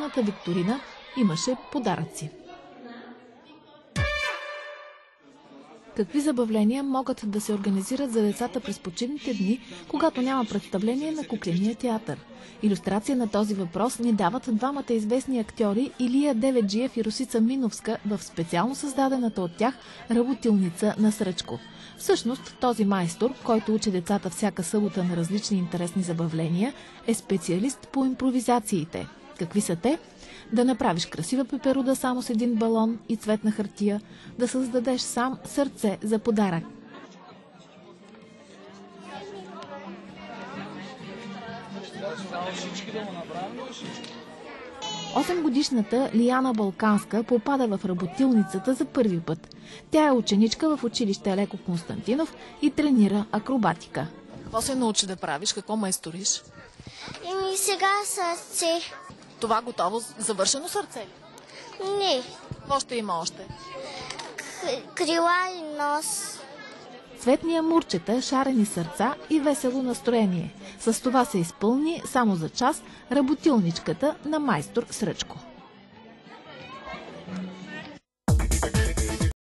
изключителната викторина имаше подаръци. Какви забавления могат да се организират за децата през почивните дни, когато няма представление на кукления театър? Илюстрация на този въпрос ни дават двамата известни актьори Илия Деведжиев и Росица Миновска в специално създадената от тях работилница на Сръчко. Всъщност този майстор, който учи децата всяка събота на различни интересни забавления, е специалист по импровизациите. Какви са те? Да направиш красива пеперуда само с един балон и цветна хартия, да създадеш сам сърце за подарък. Осемгодишната Лияна Балканска попада в работилницата за първи път. Тя е ученичка в училище Алеко Константинов и тренира акробатика. Какво се научи да правиш? Какво майсториш? Сега сърце. Това готово, завършено сърце ли? Не. Какво ще има още? Крила и нос. Цветни амурчета, шарени сърца и весело настроение. С това се изпълни само за час работилничката на майстор Сръчко.